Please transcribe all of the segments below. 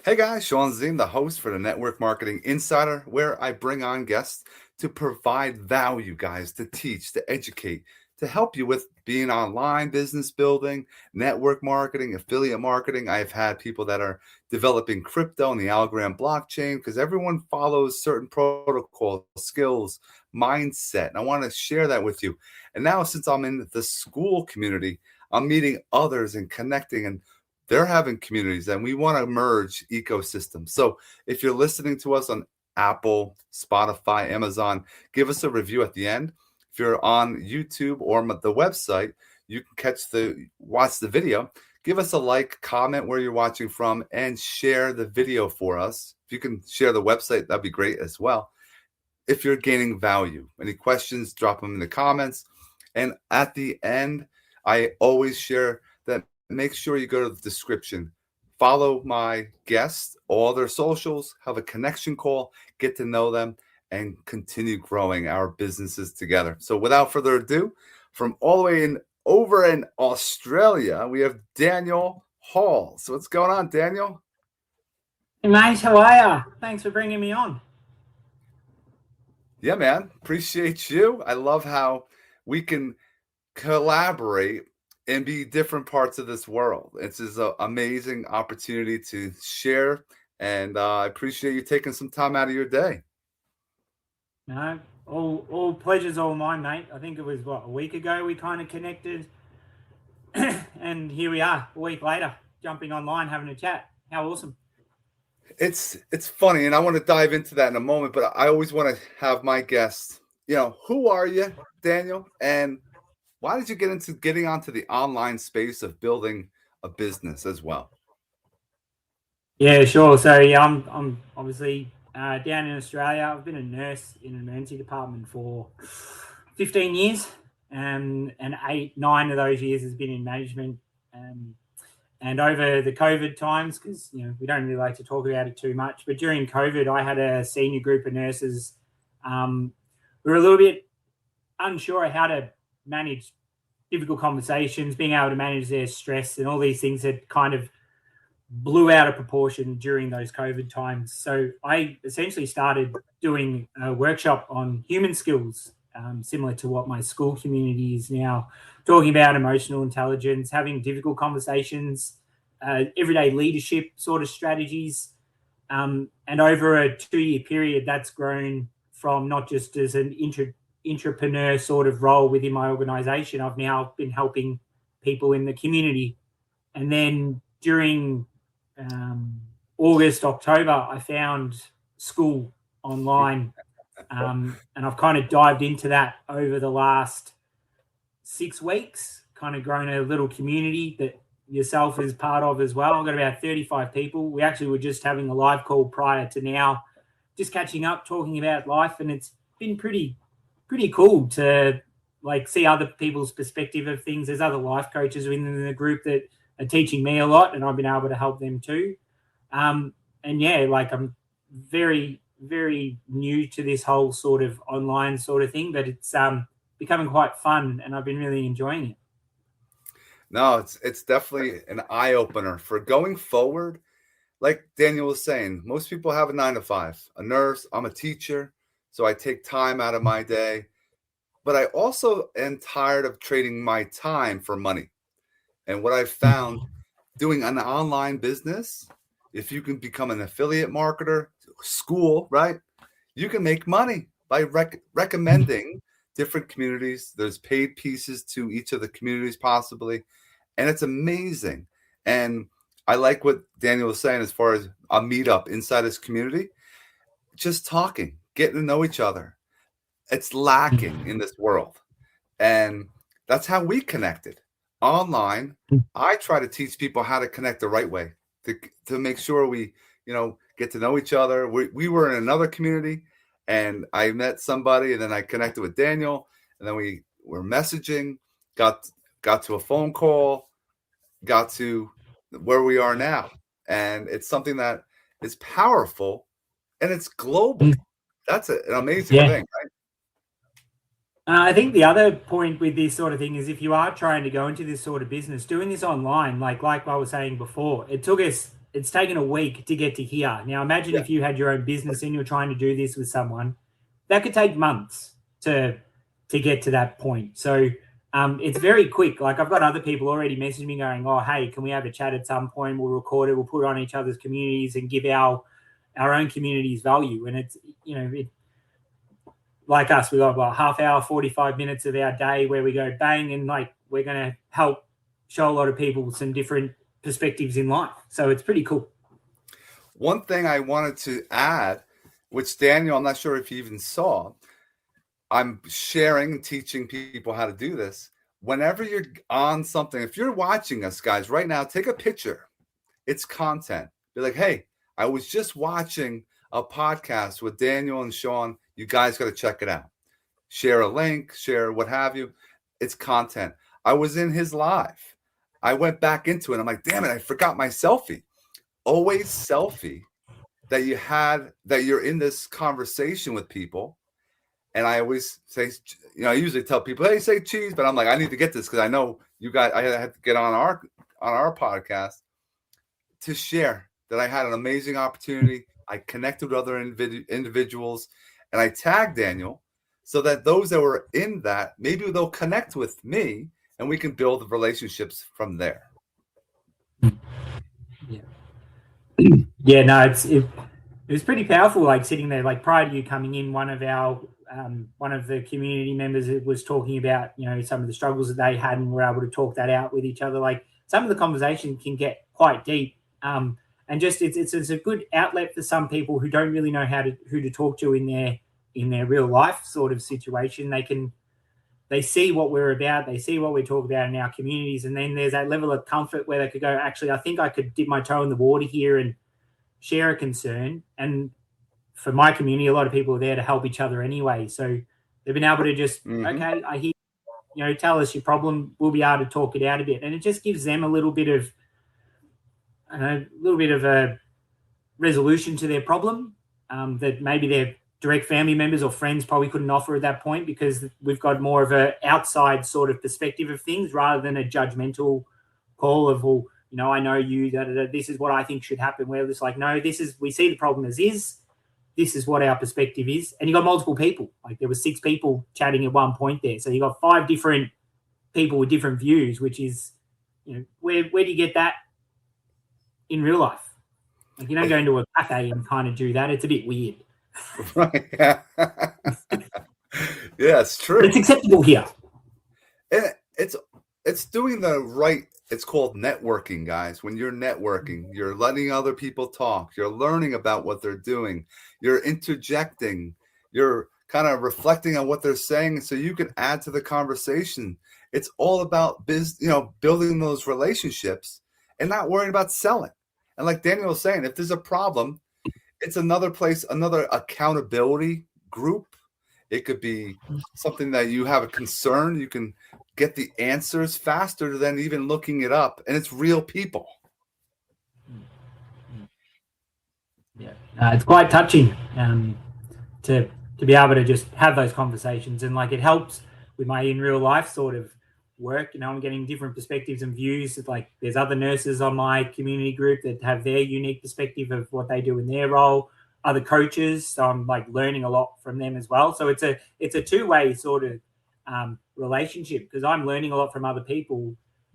Hey guys, Sean Zim, the host for the Network Marketing Insider, where I bring on guests to provide value, guys, to teach, to educate, to help you with being online, business building, network marketing, affiliate marketing. I've had people that are developing crypto and the Algorand blockchain because everyone follows certain protocols, skills, mindset. And I want to share that with you. And now, since I'm in the Skool community, I'm meeting others and connecting and they're having communities and we want to merge ecosystems. So if you're listening to us on Apple, Spotify, Amazon, give us a review at the end. If you're on YouTube or the website, you can watch the video. Give us a like, comment where you're watching from, and share the video for us. If you can share the website, that'd be great as well. If you're gaining value, any questions, drop them in the comments. And at the end, I always share that make sure you go to the description, follow my guests, all their socials, have a connection call, get to know them, and continue growing our businesses together. So without further ado, from all the way over in Australia, we have Daniel Hall. So what's going on, Daniel? Hey mate, how are ya? Thanks for bringing me on. Yeah, man. Appreciate you. I love how we can collaborate and be different parts of this world. It's just an amazing opportunity to share, and I appreciate you taking some time out of your day. No, all pleasure's all mine, mate. I think it was a week ago we kind of connected, and here we are, a week later, jumping online, having a chat. How awesome! It's funny, and I want to dive into that in a moment, but I always want to have my guests, who are you, Daniel? And why did you get into getting onto the online space of building a business as well? Yeah, sure. So yeah, I'm obviously down in Australia. I've been a nurse in an emergency department for 15 years, and 9 of those years has been in management. And over the COVID times, because we don't really like to talk about it too much, but during COVID, I had a senior group of nurses. We were a little bit unsure how to manage difficult conversations, being able to manage their stress, and all these things that kind of blew out of proportion during those COVID times. So I essentially started doing a workshop on human skills, similar to what my Skool community is now, talking about emotional intelligence, having difficult conversations, everyday leadership sort of strategies. And over a 2-year period, that's grown from not just as an entrepreneur sort of role within my organization. I've now been helping people in the community. And then during August, October, I found Skool online. And I've kind of dived into that over the last 6 weeks, kind of grown a little community that yourself is part of as well. I've got about 35 people. We actually were just having a live call prior to now, just catching up, talking about life. And it's been pretty cool to see other people's perspective of things. There's other life coaches within the group that are teaching me a lot, and I've been able to help them too. And yeah, I'm very, very new to this whole sort of online sort of thing, but it's becoming quite fun, and I've been really enjoying it. No, it's definitely an eye opener for going forward. Like Daniel was saying, most people have a 9 to 5. A nurse, I'm a teacher, so I take time out of my day. But I also am tired of trading my time for money. And what I've found doing an online business, if you can become an affiliate marketer, Skool, right? You can make money by recommending different communities. There's paid pieces to each of the communities possibly. And it's amazing. And I like what Daniel was saying as far as a meetup inside his community. Just talking, getting to know each other. It's lacking in this world. And that's how we connected. Online, I try to teach people how to connect the right way to make sure we, get to know each other. We were in another community and I met somebody and then I connected with Daniel and then we were messaging, got to a phone call, got to where we are now. And it's something that is powerful and it's global. That's an amazing thing, right? I think the other point with this sort of thing is if you are trying to go into this sort of business, doing this online, like I was saying before, it took us it's taken a week to get to here. Now, imagine if you had your own business and you're trying to do this with someone, that could take months to get to that point. So it's very quick. Like I've got other people already messaging me going, "Oh, hey, can we have a chat at some point? We'll record it. We'll put it on each other's communities and give our own communities value." And it's like us, we got about half hour, 45 minutes of our day where we go bang, and like we're going to help show a lot of people some different perspectives in life. So it's pretty cool. One thing I wanted to add, which Daniel, I'm not sure if you even saw, I'm sharing and teaching people how to do this. Whenever you're on something, if you're watching us, guys, right now, take a picture. It's content. Be like, hey, I was just watching a podcast with Daniel and Sean. You guys got to check it out. Share a link, share what have you. It's content. I was in his live. I went back into it. I'm like, damn it, I forgot my selfie. Always selfie that you're in this conversation with people. And I always say, I usually tell people, hey, say cheese, but I'm like, I need to get this because I know you guys, I had to get on our podcast to share that I had an amazing opportunity. I connected with other individuals, and I tagged Daniel so that those that were in that, maybe they'll connect with me and we can build relationships from there. Yeah. Yeah, no, it was pretty powerful, like sitting there, like prior to you coming in, one of the community members was talking about, some of the struggles that they had, and we're able to talk that out with each other. Like some of the conversation can get quite deep. And just it's a good outlet for some people who don't really know who to talk to in their real life sort of situation. They see what we're about, they see what we talk about in our communities, and then there's that level of comfort where they could go, actually, I think I could dip my toe in the water here and share a concern. And for my community, a lot of people are there to help each other anyway. So they've been able to just, okay, I hear, tell us your problem. We'll be able to talk it out a bit. And it just gives them a little bit of a resolution to their problem that maybe their direct family members or friends probably couldn't offer at that point, because we've got more of an outside sort of perspective of things rather than a judgmental call of, well, I know you, this is what I think should happen. We're just like, no, we see the problem as is. This is what our perspective is. And you got multiple people. Like there were 6 people chatting at one point there. So you got 5 different people with different views, which is, where do you get that in real life? Like you don't go into a cafe and kind of do that. It's a bit weird. Right. Yeah. Yeah, it's true. But it's acceptable here. And it's doing the right. It's called networking, guys. When you're networking, you're letting other people talk. You're learning about what they're doing. You're interjecting. You're kind of reflecting on what they're saying so you can add to the conversation. It's all about building those relationships and not worrying about selling. And like Daniel was saying, if there's a problem, it's another place, another accountability group. It could be something that you have a concern. You can get the answers faster than even looking it up. And it's real people. Yeah, it's quite touching to be able to just have those conversations. And like it helps with my in real life sort of work. I'm getting different perspectives and views. Like there's other nurses on my community group that have their unique perspective of what they do in their role. Other coaches, so I'm like learning a lot from them as well. So it's a two-way sort of relationship, because I'm learning a lot from other people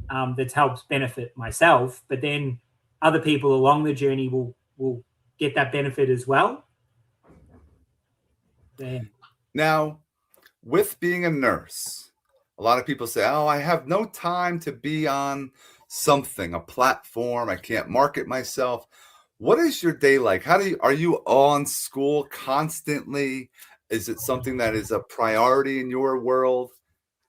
that helps benefit myself, but then other people along the journey will get that benefit as well. Yeah. Now, with being a nurse, a lot of people say, oh, I have no time to be on something, a platform. I can't market myself. What is your day like? Are you on Skool constantly? Is it something that is a priority in your world?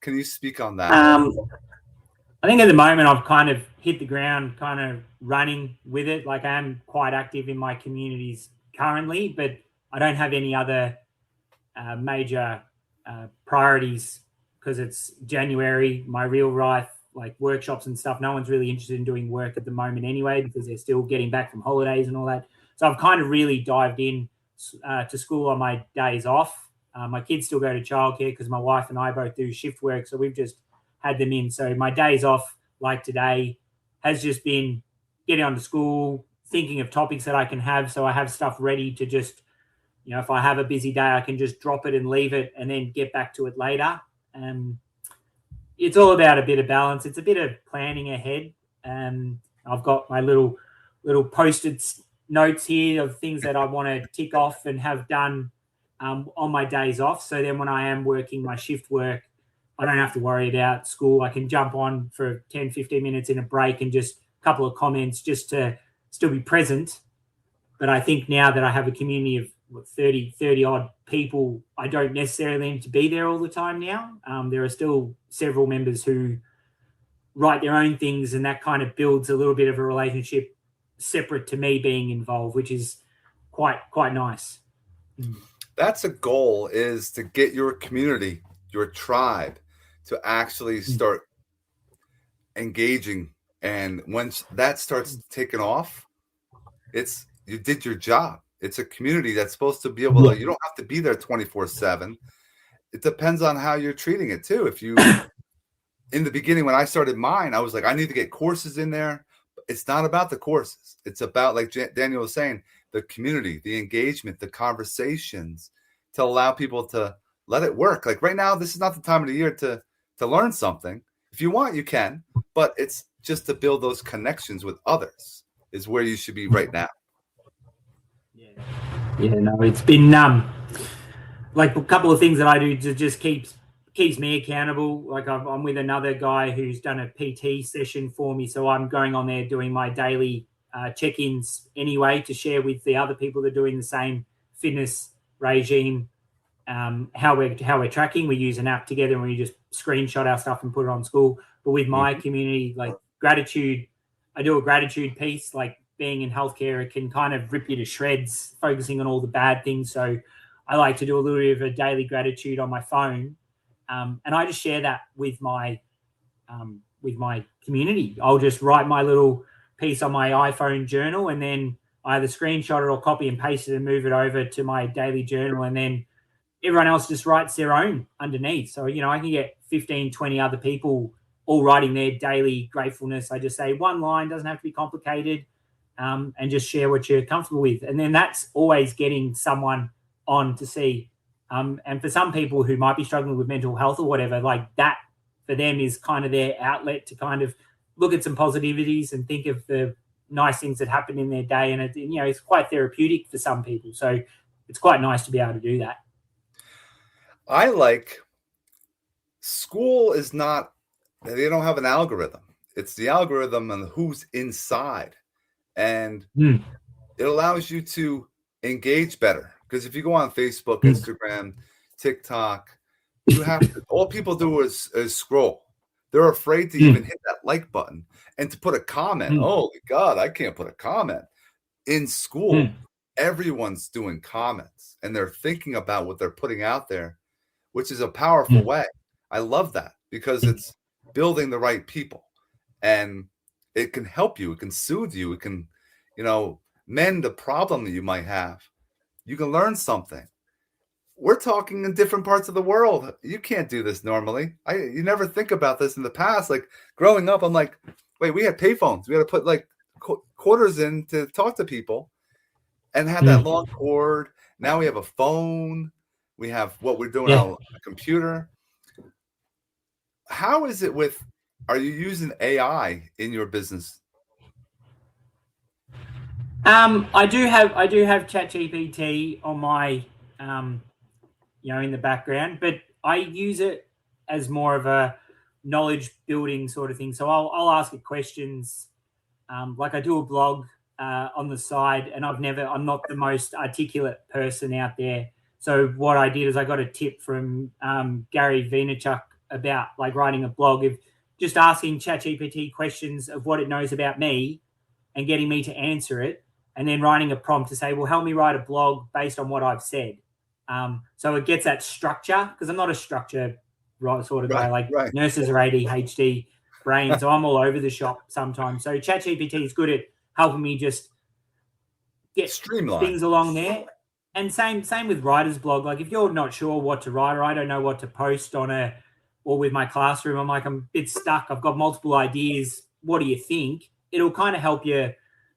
Can you speak on that? I think at the moment I've kind of hit the ground, kind of running with it. Like I am quite active in my communities currently, but I don't have any other major priorities, because it's January, my real life, like workshops and stuff. No one's really interested in doing work at the moment anyway, because they're still getting back from holidays and all that. So I've kind of really dived in to Skool on my days off. My kids still go to childcare because my wife and I both do shift work. So we've just had them in. So my days off, like today, has just been getting onto Skool, thinking of topics that I can have, so I have stuff ready to just, if I have a busy day, I can just drop it and leave it and then get back to it later. It's all about a bit of balance. It's a bit of planning ahead. I've got my little posted notes here of things that I want to tick off and have done on my days off. So then when I am working my shift work, I don't have to worry about school. I can jump on for 10, 15 minutes in a break and just a couple of comments just to still be present. But I think now that I have a community of 30 odd people, I don't necessarily need to be there all the time now. There are still several members who write their own things, and that kind of builds a little bit of a relationship separate to me being involved, which is quite nice. That's a goal, is to get your community, your tribe, to actually start engaging. And once that starts taking off, you did your job. It's a community that's supposed to be able to, you don't have to be there 24/7. It depends on how you're treating it too. If you, in the beginning, when I started mine, I was like, I need to get courses in there. It's not about the courses. It's about, like Daniel was saying, the community, the engagement, the conversations, to allow people to let it work. Like right now, this is not the time of the year to learn something. If you want, you can, but it's just to build those connections with others is where you should be right now. Yeah, no, it's been like a couple of things that I do to just keeps me accountable. Like I'm with another guy who's done a PT session for me, so I'm going on there doing my daily check-ins anyway to share with the other people that are doing the same fitness regime. How we're tracking. We use an app together and we just screenshot our stuff and put it on Skool. But with my community, like gratitude, I do a gratitude piece. Like being in healthcare, it can kind of rip you to shreds, focusing on all the bad things. So I like to do a little bit of a daily gratitude on my phone, and I just share that with my community. I'll just write my little piece on my iPhone journal, and then I either screenshot it or copy and paste it and move it over to my daily journal, and then everyone else just writes their own underneath. So, I can get 15, 20 other people all writing their daily gratefulness. I just say one line, doesn't have to be complicated, and just share what you're comfortable with. And then that's always getting someone on to see. And for some people who might be struggling with mental health or whatever, like that for them is kind of their outlet to kind of look at some positivities and think of the nice things that happen in their day. And it's quite therapeutic for some people. So it's quite nice to be able to do that. I like Skool is not, they don't have an algorithm. It's the algorithm and who's inside. And it allows you to engage better. Because if you go on Facebook, Instagram, TikTok, you have to, all people do is scroll. They're afraid to even hit that like button and to put a comment. Holy God, I can't put a comment. In Skool, everyone's doing comments and they're thinking about what they're putting out there, which is a powerful way. I love that because it's building the right people and it can help you. It can soothe you. It can, mend a problem that you might have. You can learn something. We're talking in different parts of the world. You can't do this normally. You never think about this in the past. Like growing up, I'm like, wait, we had payphones. We had to put like quarters in to talk to people and have that long cord. Now we have a phone. We have what we're doing on a computer. How is it are you using AI in your business? I do have ChatGPT on my, in the background, but I use it as more of a knowledge building sort of thing. So I'll ask it questions. Like I do a blog on the side, and I'm not the most articulate person out there. So what I did is I got a tip from Gary Vaynerchuk about like writing a blog of just asking ChatGPT questions of what it knows about me and getting me to answer it, and then writing a prompt to say, well, help me write a blog based on what I've said. So it gets that structure, because I'm not a structure sort of guy. Like nurses are ADHD brain, so I'm all over the shop sometimes. So ChatGPT is good at helping me just get streamline things along there. And same with writer's blog. Like if you're not sure what to write, or I don't know what to post or with my classroom, I'm like, I'm a bit stuck. I've got multiple ideas. What do you think? It'll kind of help you.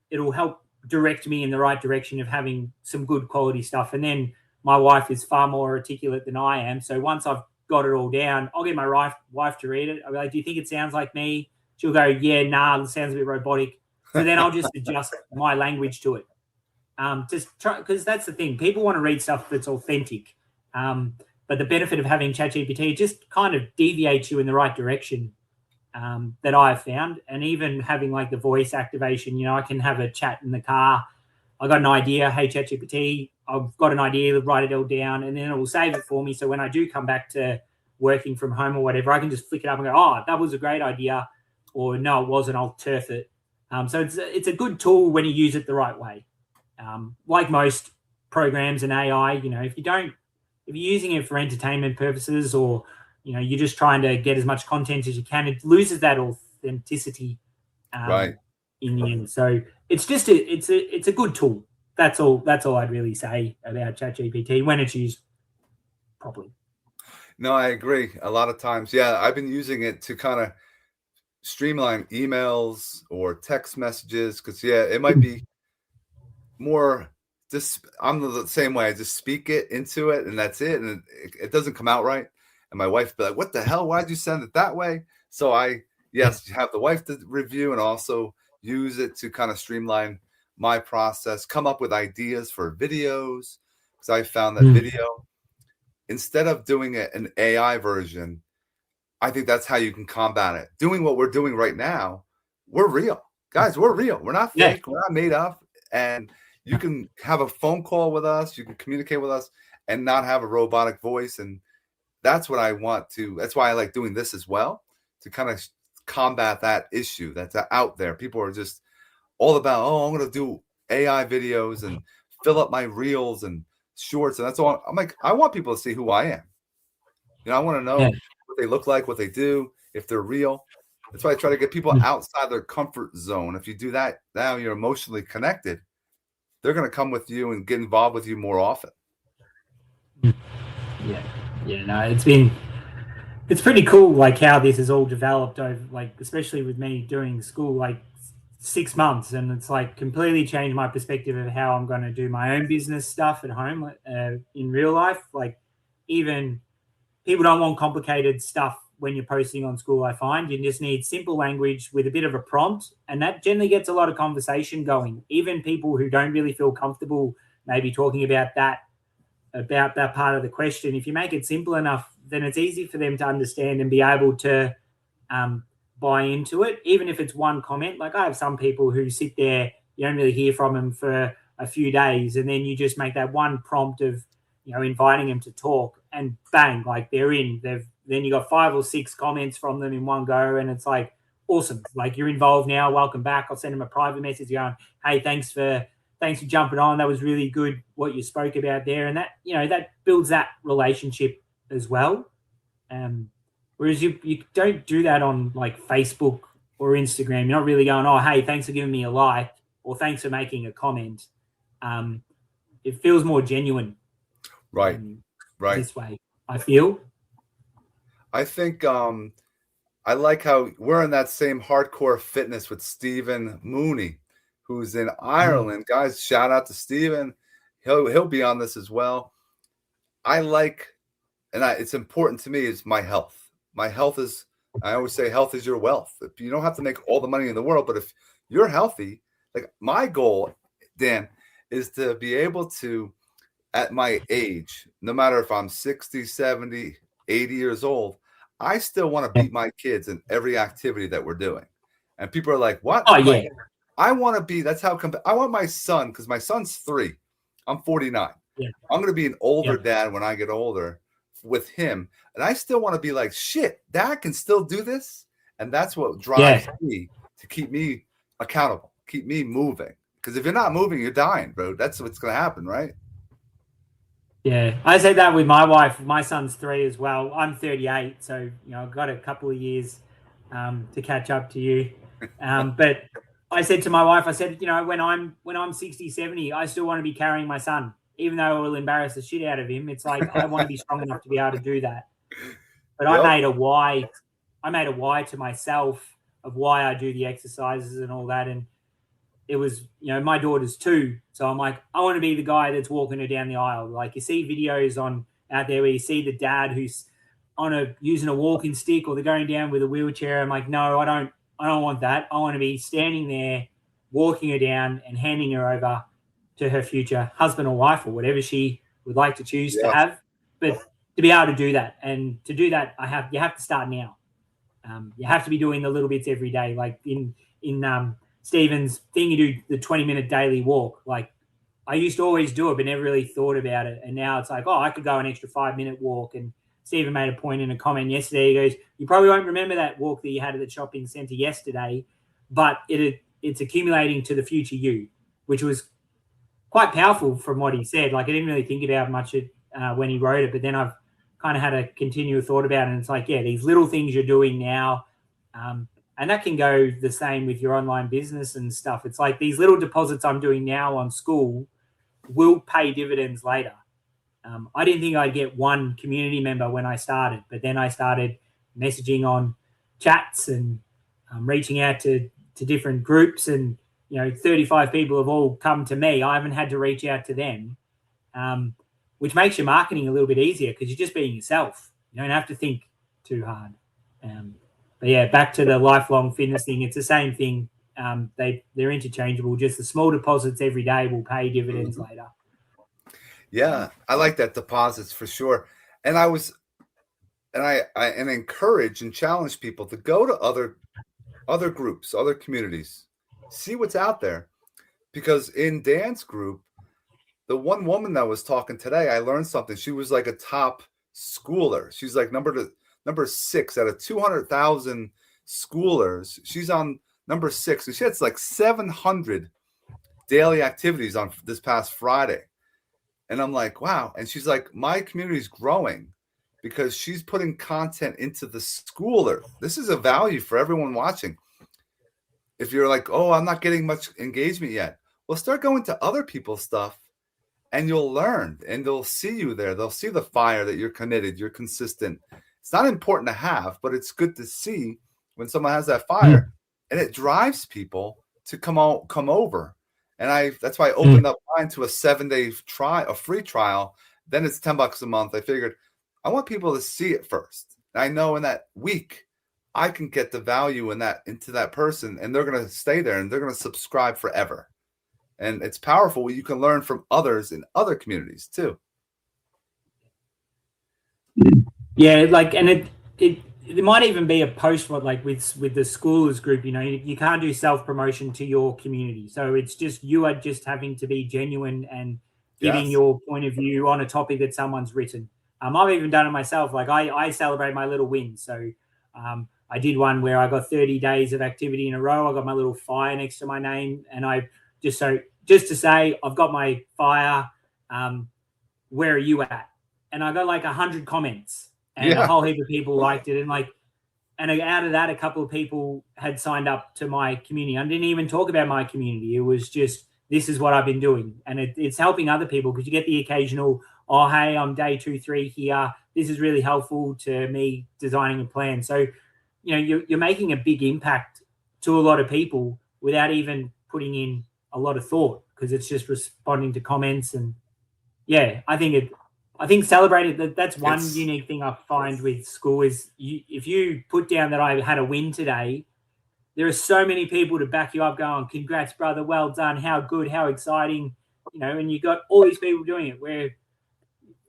It'll help direct me in the right direction of having some good quality stuff. And then my wife is far more articulate than I am. So once I've got it all down, I'll get my wife to read it. I'll be like, do you think it sounds like me? She'll go, yeah, nah, it sounds a bit robotic. So then I'll just adjust my language to it. Just try, because that's the thing. People want to read stuff that's authentic. But the benefit of having ChatGPT just kind of deviates you in the right direction that I've found. And even having like the voice activation, I can have a chat in the car. I got an idea. Hey, ChatGPT, I've got an idea. Write it all down, and then it will save it for me. So when I do come back to working from home or whatever, I can just flick it up and go, oh, that was a great idea. Or no, it wasn't. I'll turf it. So it's a good tool when you use it the right way. Like most programs and AI, if you're using it for entertainment purposes, or you're just trying to get as much content as you can, it loses that authenticity Right. in the end. So it's just it's a good tool. That's all I'd really say about ChatGPT when it's used properly. No, I agree. A lot of times, yeah, I've been using it to kind of streamline emails or text messages because, yeah, it might be more just, I'm the same way. I just speak it into it and that's it. And it doesn't come out right. And my wife be like, what the hell? Why'd you send it that way? So yes, have the wife to review and also use it to kind of streamline my process, come up with ideas for videos. Because I found that video, instead of doing an AI version, I think that's how you can combat it. Doing what we're doing right now, we're real. Guys, we're real. We're not fake. Yeah. We're not made up. And you can have a phone call with us. You can communicate with us and not have a robotic voice. And that's what I want to. That's why I like doing this as well, to kind of combat that issue that's out there. People are just all about, I'm going to do AI videos and fill up my reels and shorts. And that's all. I'm like, I want people to see who I am. I want to know what they look like, what they do, if they're real. That's why I try to get people outside their comfort zone. If you do that, now you're emotionally connected. They're going to come with you and get involved with you more often. No, it's pretty cool, like how this has all developed over, like, especially with me doing Skool, like 6 months, and it's like completely changed my perspective of how I'm going to do my own business stuff at home in real life. Like, even people don't want complicated stuff when you're posting on Skool. I find you just need simple language with a bit of a prompt, and that generally gets a lot of conversation going. Even people who don't really feel comfortable maybe talking about that part of the question, if you make it simple enough, then it's easy for them to understand and be able to buy into it, even if it's one comment. Like, I have some people who sit there, you don't really hear from them for a few days, and then you just make that one prompt of inviting them to talk, and bang, like they're in. Then you got 5 or 6 comments from them in one go, and it's like, awesome, like, you're involved now, welcome back. I'll send them a private message going, hey, thanks for jumping on. That was really good what you spoke about there. And that, that builds that relationship as well. Whereas you don't do that on like Facebook or Instagram. You're not really going, oh, hey, thanks for giving me a like, or thanks for making a comment. It feels more genuine. Right. This way, I feel. I think I like how we're in that same hardcore fitness with Stephen Mooney, who's in Ireland. Guys, shout out to Stephen. He'll be on this as well. I like, and it's important to me, is my health. My health is, I always say, health is your wealth. You don't have to make all the money in the world, but if you're healthy, like my goal, Dan, is to be able to, at my age, no matter if I'm 60, 70, 80 years old, I still want to beat my kids in every activity that we're doing. And people are like, what? Oh, yeah. I want to be, that's how, I want my son, because my son's 3. I'm 49. Yeah. I'm going to be an older dad when I get older with him. And I still want to be like, shit, dad can still do this. And that's what drives me to keep me accountable, keep me moving. Because if you're not moving, you're dying, bro. That's what's going to happen, right? Yeah, I say that with my wife. My son's 3 as well. I'm 38, so I've got a couple of years to catch up to you. But I said to my wife, I said, when I'm 60, 70, I still want to be carrying my son, even though it will embarrass the shit out of him. It's like, I want to be strong enough to be able to do that. But I made a why to myself of why I do the exercises and all that. And it was, my daughter's 2. So I'm like, I want to be the guy that's walking her down the aisle. Like you see videos out there where you see the dad who's using a walking stick, or they're going down with a wheelchair. I'm like, no, I don't want that. I want to be standing there, walking her down and handing her over to her future husband or wife or whatever she would like to choose to have. But to be able to do that, and to do that, you have to start now. You have to be doing the little bits every day. Like in Stephen's thing, you do the 20-minute daily walk. Like I used to always do it, but never really thought about it. And now it's like, I could go an extra 5-minute walk. And Stephen made a point in a comment yesterday. He goes, you probably won't remember that walk that you had at the shopping centre yesterday, but it's accumulating to the future you, which was quite powerful from what he said. Like I didn't really think about much when he wrote it, but then I've kind of had a continual thought about it. And it's like, these little things you're doing now, and that can go the same with your online business and stuff. It's like these little deposits I'm doing now on Skool will pay dividends later. I didn't think I'd get one community member when I started, but then I started messaging on chats and reaching out to different groups, and 35 people have all come to me. I haven't had to reach out to them, which makes your marketing a little bit easier because you're just being yourself. You don't have to think too hard. But yeah, back to the lifelong fitness thing. It's the same thing. They're interchangeable. Just the small deposits every day will pay dividends later. Yeah, I like that, deposits for sure. And I encourage and challenge people to go to other groups, other communities, see what's out there. Because in Dan's group, the one woman that was talking today, I learned something. She was like a top schooler. She's like number 6 out of 200,000 schoolers. She's on number 6, and she had like 700 daily activities on this past Friday. And I'm like, wow. And she's like, my community is growing because she's putting content into the schooler. This is a value for everyone watching. If you're like, I'm not getting much engagement yet, well, start going to other people's stuff and you'll learn, and they'll see you there. They'll see the fire that you're committed, you're consistent. It's not important to have, but it's good to see when someone has that fire, and it drives people to come over. And that's why I opened up mine to a 7-day trial, a free trial. Then it's $10 a month. I figured I want people to see it first. And I know in that week I can get the value into that person, and they're going to stay there and they're going to subscribe forever. And it's powerful. You can learn from others in other communities too. Yeah, and it might even be a post with the schoolers group. You can't do self-promotion to your community, so it's just you are just having to be genuine and giving your point of view on a topic that someone's written. I've even done it myself. Like I celebrate my little wins. So I did one where I got 30 days of activity in a row. I got my little fire next to my name, and I just to say I've got my fire. Where are you at? And I got like 100 comments. And a whole heap of people liked it. And out of that, a couple of people had signed up to my community. I didn't even talk about my community. It was just, this is what I've been doing. And it's helping other people, because you get the occasional, hey, I'm day 2, 3 here. This is really helpful to me designing a plan. So, you're making a big impact to a lot of people without even putting in a lot of thought, because it's just responding to comments. And I think celebrating, that's one unique thing I find with Skool is if you put down that I had a win today, there are so many people to back you up going, congrats, brother, well done, how good, how exciting, and you got all these people doing it, where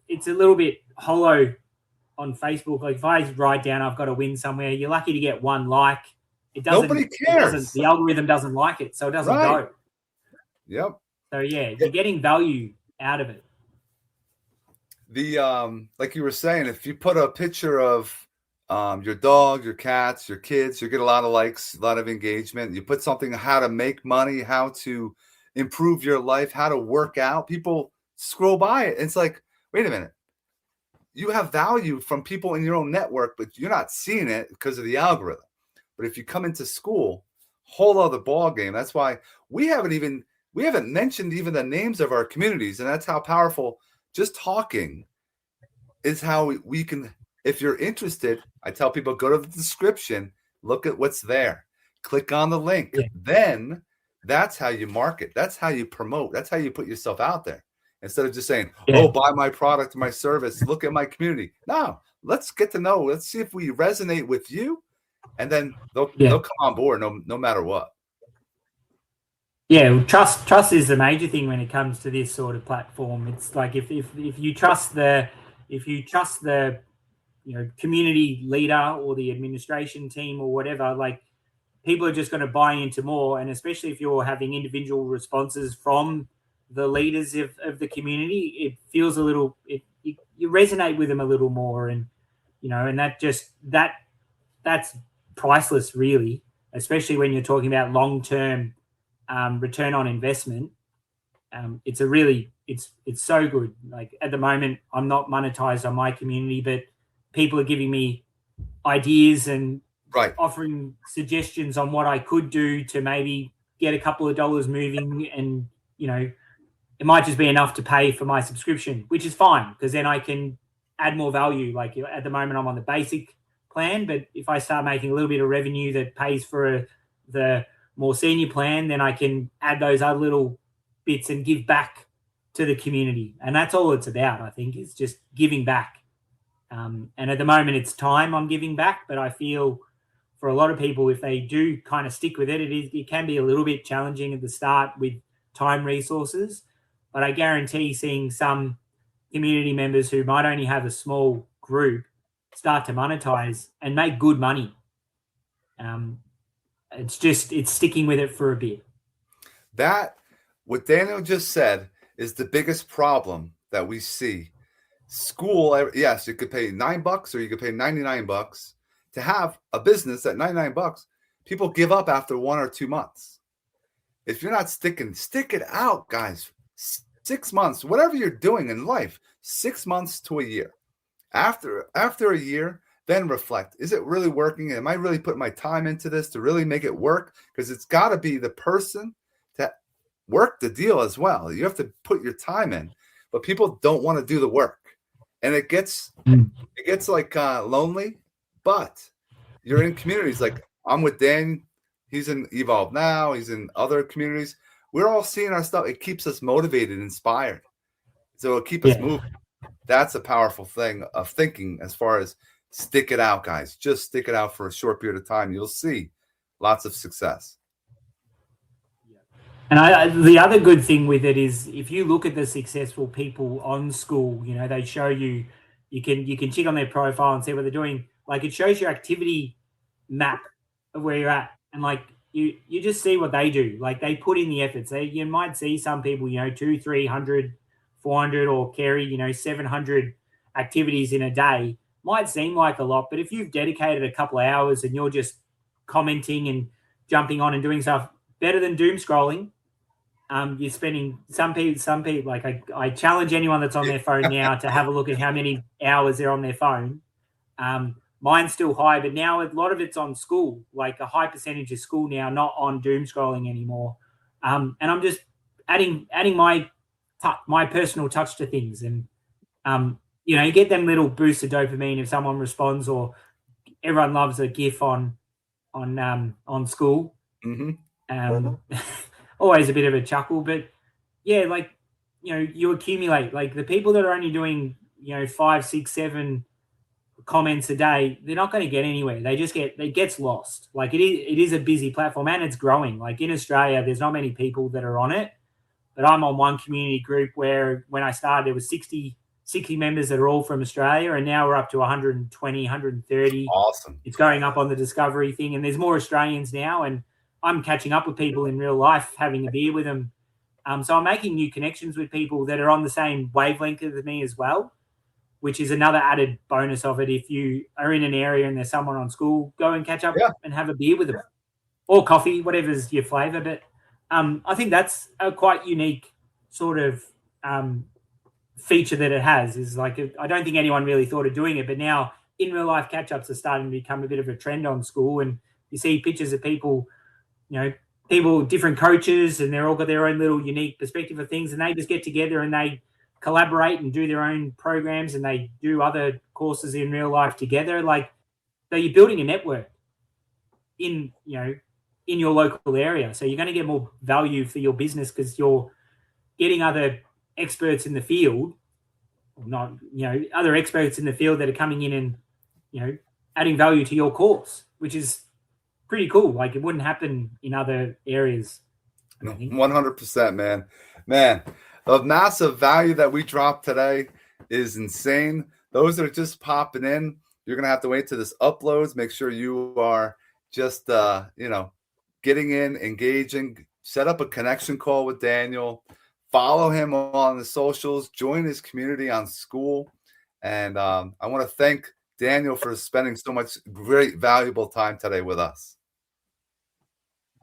it's a little bit hollow on Facebook. Like if I write down I've got a win somewhere, you're lucky to get one like. It doesn't. Nobody cares. The algorithm doesn't like it, so it doesn't go. Yep. So you're getting value out of it. The like you were saying, if you put a picture of your dog, your cats, your kids, you get a lot of likes, a lot of engagement. You put something, how to make money, how to improve your life, how to work out, people scroll by it. It's like, wait a minute, you have value from people in your own network, but you're not seeing it because of the algorithm. But if you come into Skool, whole other ball game. That's why we haven't mentioned even the names of our communities, and that's how powerful just talking is how we can. If you're interested, I tell people, go to the description, look at what's there, click on the link. Then That's how you market. That's how you promote. That's how you put yourself out there. Instead of just saying, Yeah. "Oh, buy my product, my service, look at my community." No, let's get to know. Let's see if we resonate with you, and then they'll come on board no matter what. Yeah, trust is the major thing when it comes to this sort of platform. It's like if you trust the community leader or the administration team or whatever, like people are just going to buy into more. And especially if you're having individual responses from the leaders of the community, it feels a little you resonate with them a little more, and and that's priceless, really, especially when you're talking about long-term return on investment. It's so good. Like at the moment, I'm not monetized on my community, but people are giving me ideas and offering suggestions on what I could do to maybe get a couple of dollars moving, and it might just be enough to pay for my subscription, which is fine because then I can add more value. Like at the moment, I'm on the basic plan, but if I start making a little bit of revenue that pays for the more senior plan, then I can add those other little bits and give back to the community. And that's all it's about, I think, is just giving back. And at the moment, it's time I'm giving back, but I feel for a lot of people, if they do kind of stick with it, it can be a little bit challenging at the start with time resources. But I guarantee seeing some community members who might only have a small group start to monetize and make good money. It's sticking with it for a bit. That, what Daniel just said, is the biggest problem that we see. Skool, yes, you could pay $9 or you could pay $99 to have a business at $99. People give up after 1 or 2 months. If you're not stick it out, guys. 6 months, whatever you're doing in life, 6 months to a year. After a year, then reflect. Is it really working? Am I really putting my time into this to really make it work? Because it's got to be the person to work the deal as well. You have to put your time in, but people don't want to do the work. And it gets like lonely, but you're in communities. Like I'm with Dan. He's in Evolve Now. He's in other communities. We're all seeing our stuff. It keeps us motivated, inspired. So it'll keep us moving. That's a powerful thing of thinking as far as stick it out, guys. Just stick it out for a short period of time. You'll see lots of success. And the other good thing with it is if you look at the successful people on Skool, they show you can check on their profile and see what they're doing. Like it shows your activity map of where you're at. And like you just see what they do. Like they put in the efforts. You might see some people, 200, 300, 400 or carry, 700 activities in a day. Might seem like a lot, but if you've dedicated a couple of hours and you're just commenting and jumping on and doing stuff, better than doom scrolling. You're spending some people like I challenge anyone that's on their phone now to have a look at how many hours they're on their phone. Mine's still high, but now a lot of it's on Skool. Like a high percentage of Skool now, not on doom scrolling anymore. And I'm just adding my personal touch to things, and you get them little boosts of dopamine if someone responds, or everyone loves a GIF on Skool. Mm-hmm. Always a bit of a chuckle, but yeah, like you accumulate. Like the people that are only doing 5, 6, 7 comments a day, they're not going to get anywhere. It gets lost. Like it is a busy platform and it's growing. Like in Australia, there's not many people that are on it, but I'm on one community group where when I started, there was 60 members that are all from Australia, and now we're up to 120, 130. Awesome. It's going up on the Discovery thing, and there's more Australians now, and I'm catching up with people in real life, having a beer with them. So I'm making new connections with people that are on the same wavelength as me as well, which is another added bonus of it. If you are in an area and there's someone on Skool, go and catch up and have a beer with them, or coffee, whatever's your flavor. But I think that's a quite unique sort of feature that it has. Is like I don't think anyone really thought of doing it, but now in real life catch-ups are starting to become a bit of a trend on Skool, and you see pictures of people, people, different coaches, and they're all got their own little unique perspective of things, and they just get together and they collaborate and do their own programs, and they do other courses in real life together. Like, so you're building a network in, in your local area. So you're going to get more value for your business because you're getting other experts in the field, not, other experts in the field that are coming in and, adding value to your course, which is pretty cool. Like it wouldn't happen in other areas. 100%, man. Man, the massive value that we dropped today is insane. Those that are just popping in, you're going to have to wait till this uploads. Make sure you are just, getting in, engaging, set up a connection call with Daniel, follow him on the socials, join his community on Skool. And I want to thank Daniel for spending so much great, valuable time today with us.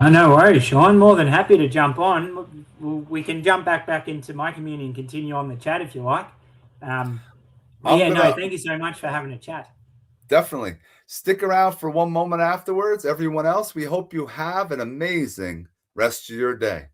Oh, no worries, Sean. More than happy to jump on. We can jump back into my community and continue on the chat if you like. Thank you so much for having a chat. Definitely. Stick around for one moment afterwards. Everyone else, we hope you have an amazing rest of your day.